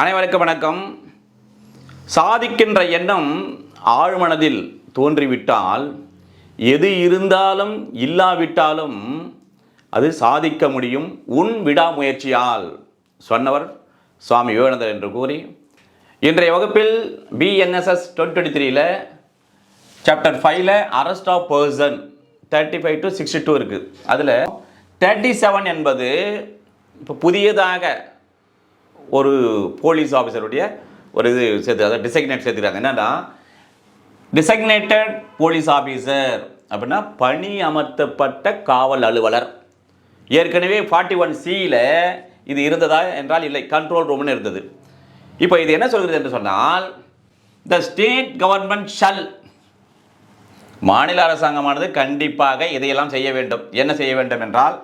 அனைவருக்கும் வணக்கம். சாதிக்கின்ற எண்ணம் ஆழ்மனதில் தோன்றிவிட்டால் எது இருந்தாலும் இல்லாவிட்டாலும் அது சாதிக்க முடியும் உன் விடாமுயற்சியால் சொன்னவர் சுவாமி விவேகானந்தர் என்று கூறி, இன்றைய வகுப்பில் BNSS 2023 chapter 5 arrest of person 35 to 62 இருக்குது. அதில் 37 என்பது இப்போ புதியதாக ஒரு போலீஸ் ஆஃபீஸருடைய ஒரு இது சேர்த்து, அதாவது டிசைக்னேட் சேர்த்துக்கிறாங்க. என்னன்னா டிசைக்னேட்டட் போலீஸ் ஆஃபீஸர் அப்படின்னா பணி அமர்த்தப்பட்ட காவல் அலுவலர். ஏற்கனவே 41C இது இருந்ததா என்றால் இல்லை, கண்ட்ரோல் ரூம்னு இருந்தது. இப்போ இது என்ன சொல்கிறது என்று சொன்னால், த ஸ்டேட் கவர்மெண்ட் ஷல், மாநில அரசாங்கமானது கண்டிப்பாக இதையெல்லாம் செய்ய வேண்டும். என்ன செய்ய வேண்டும் என்றால்,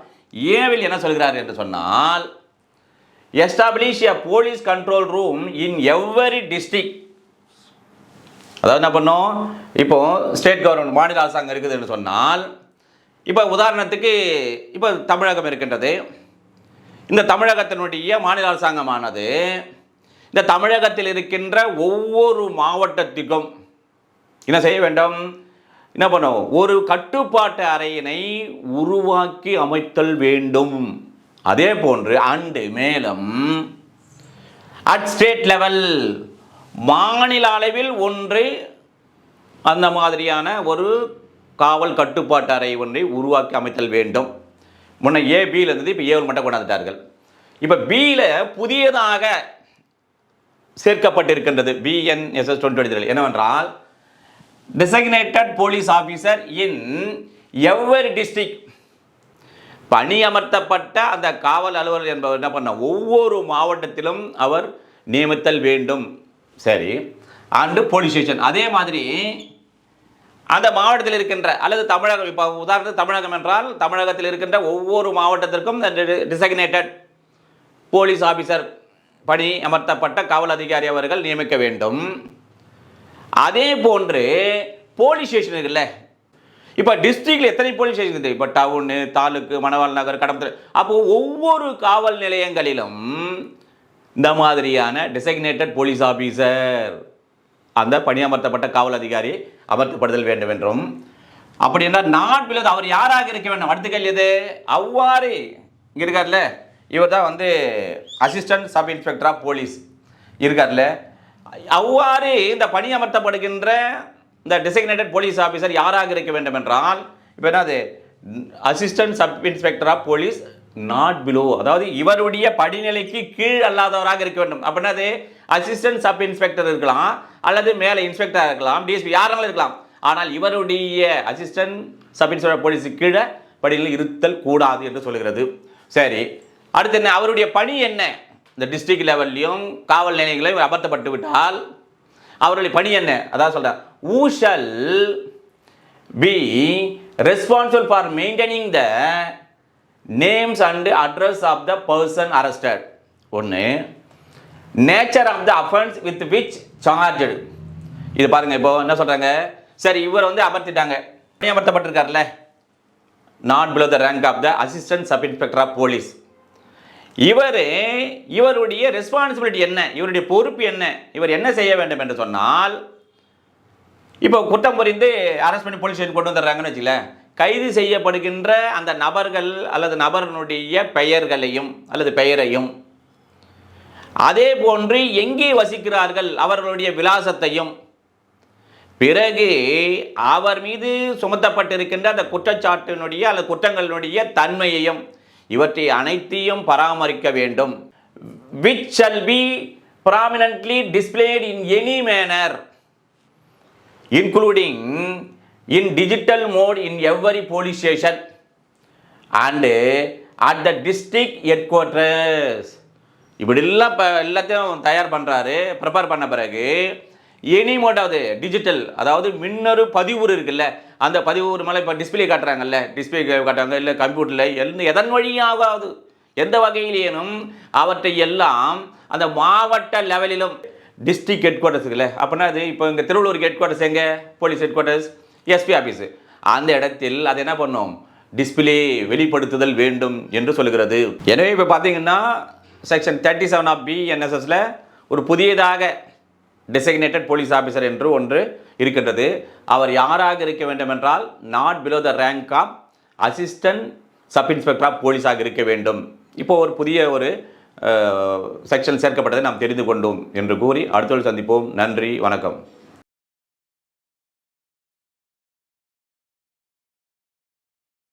ஏவில் என்ன சொல்கிறார் என்று சொன்னால், எஸ்டாப்ளிஷ் எ போலீஸ் கண்ட்ரோல் ரூம் இன் எவ்வரி டிஸ்ட்ரிக்ட். அதாவது என்ன பண்ணோம், இப்போ ஸ்டேட் கவர்மெண்ட் மாநில அரசாங்கம் இருக்குதுன்னு சொன்னால், இப்போ உதாரணத்துக்கு இப்போ தமிழகம் இருக்கின்றது. இந்த தமிழகத்தினுடைய மாநில அரசாங்கமானது இந்த தமிழகத்தில் இருக்கின்ற ஒவ்வொரு மாவட்டத்திற்கும் என்ன செய்ய வேண்டும், என்ன பண்ணும், ஒரு கட்டுப்பாட்டு அறையினை உருவாக்கி அமைத்தல் வேண்டும். அதே போன்று அண்டு மேலும் அட் ஸ்டேட் லெவல், மாநில அளவில் ஒன்று அந்த மாதிரியான ஒரு காவல் கட்டுப்பாட்டு அறை ஒன்றை உருவாக்கி அமைத்தல் வேண்டும். முன்ன A-Bயில் இருந்தது, இப்போ ஏவில் மட்டும் கொண்டாந்துட்டார்கள். இப்போ Bயில் புதியதாக சேர்க்கப்பட்டிருக்கின்றது BNSS 2023 என்னவென்றால், டெசிக்னேட்டட் போலீஸ் ஆஃபீஸர் இன் எவ்வரி டிஸ்ட்ரிக்ட், பணி அமர்த்தப்பட்ட அந்த காவல் அலுவலர் என்பவர் என்ன பண்ண ஒவ்வொரு மாவட்டத்திலும் அவர் நியமித்தல் வேண்டும். சரி, அண்டு போலீஸ் ஸ்டேஷன் அதே மாதிரி அந்த மாவட்டத்தில் இருக்கின்ற அல்லது தமிழகம், இப்போ உதாரணத்துக்கு தமிழகம் என்றால் தமிழகத்தில் இருக்கின்ற ஒவ்வொரு மாவட்டத்திற்கும் டிசைக்னேட்டட் போலீஸ் ஆஃபீஸர், பணி அமர்த்தப்பட்ட காவல் அதிகாரி அவர்கள் நியமிக்க வேண்டும். அதே போன்று போலீஸ் ஸ்டேஷன் இருக்குல்ல, இப்போ டிஸ்ட்ரிக்டில் எத்தனை போலீஸ் ஸ்டேஷன் இருக்குது, இப்போ டவுனு, தாலுக்கு, மணவாள் நகர், கடம்பத்தூர், அப்போது ஒவ்வொரு காவல் நிலையங்களிலும் இந்த மாதிரியான டிசைக்னேட்டட் போலீஸ் ஆஃபீஸர், அந்த பணியமர்த்தப்பட்ட காவல் அதிகாரி அமர்த்தப்படுதல் வேண்டும் என்றும், அப்படி என்றால் நாட் பிலோ, அவர் யாராக இருக்க வேண்டும். அடுத்த கேள்வி எது, அவ்வாறு இங்கே இருக்கார்ல, இவர் தான் assistant sub inspector of police இருக்கார்ல, அவ்வாறு இந்த பணி அமர்த்தப்படுகின்ற இந்த டிசைக்னேட்டட் போலீஸ் ஆஃபீஸர் யாராக இருக்க வேண்டும் என்றால், இப்போ என்னது, assistant sub inspector of police not below, அதாவது இவருடைய படிநிலைக்கு கீழ் அல்லாதவராக இருக்க வேண்டும். அப்படின்னா அது அசிஸ்டன்ட் சப் இன்ஸ்பெக்டர் இருக்கலாம், அல்லது மேலே இன்ஸ்பெக்டர் இருக்கலாம், டிஎஸ்பி யாராலும் இருக்கலாம். ஆனால் இவருடைய அசிஸ்டன்ட் சப் இன்ஸ்பெக்டர் போலீஸுக்கு கீழே படிநிலை இருத்தல் கூடாது என்று சொல்கிறது. சரி, அடுத்து என்ன, அவருடைய பணி என்ன, இந்த டிஸ்ட்ரிக்ட் லெவல்லையும் காவல் நிலையங்களையும் அமர்த்தப்பட்டு விட்டால் அவருடைய பணி என்ன, அதான் சொல்கிறேன், who shall be responsible for maintaining the names and address of the person arrested. ஒன்று, nature of the offense with which charged. இது பாருங்க, இப்போ என்ன சொல்கிறாங்க, சரி இவர் அமர்த்திட்டாங்க, அமர்த்தப்பட்டிருக்காருல்ல, not below the rank of the assistant sub inspector of police. இவருடைய ரெஸ்பான்சிபிலிட்டி என்ன, இவருடைய பொறுப்பு என்ன, இவர் என்ன செய்ய வேண்டும் என்று சொன்னால், இப்போ குற்றம் புரிந்து அரெஸ்ட் பண்ணி போலீஸ் ஸ்டேஷன் கொண்டு வந்துடுறாங்கன்னு வச்சுக்கல, கைது செய்யப்படுகின்ற அந்த நபர்கள் அல்லது நபர்களுடைய பெயர்களையும் அல்லது பெயரையும், அதே போன்று எங்கே வசிக்கிறார்கள் அவர்களுடைய விலாசத்தையும், பிறகு அவர் மீது சுமத்தப்பட்டிருக்கின்ற அந்த குற்றச்சாட்டினுடைய அல்லது குற்றங்களினுடைய தன்மையையும், இவற்றை அனைத்தையும் பராமரிக்க வேண்டும். which shall be prominently displayed in any manner including in digital mode in every police station and at the district headquarters. இப்படிலாம் எல்லாத்தையும் தயார் பண்ணுறாரு. ப்ரிப்பேர் பண்ண பிறகு எனி மோடாவது டிஜிட்டல், அதாவது மின்னணு பதிவுறு இருக்குல்ல, அந்த பதிவுறு மேலே இப்போ டிஸ்பிளே காட்டுறாங்கல்ல, டிஸ்பிளே காட்டுறாங்க, இல்லை கம்ப்யூட்டரில் எதன் வழியாகாது எந்த வகையிலேனும் அவற்றை எல்லாம் அந்த மாவட்ட லெவலிலும் டிஸ்ட்ரிக்ட் ஹெட் குவார்ட்டர்ஸ் இருக்குல்ல, அப்படின்னா அது இப்போ இங்கே திருவள்ளூர் ஹெட் குவார்ட்டர்ஸ் எங்கே, police head quarters, SP office, அந்த இடத்தில் அதை என்ன பண்ணோம், டிஸ்பிளே வெளிப்படுத்துதல் வேண்டும் என்று சொல்லுகிறது. எனவே இப்போ பார்த்தீங்கன்னா செக்ஷன் 37 ஆஃப் BNSSல ஒரு புதியதாக டெசிக்னேட்டட் போலீஸ் ஆஃபீஸர் என்று ஒன்று இருக்கின்றது. அவர் யாராக இருக்க வேண்டும் என்றால் not below the rank of assistant sub inspector of போலீஸாக இருக்க வேண்டும். இப்போ ஒரு புதிய ஒரு செக்ஷன் சேர்க்கப்பட்டதை நாம் தெரிந்து கொண்டோம் என்று கூறி அடுத்த சந்திப்போம். நன்றி, வணக்கம்.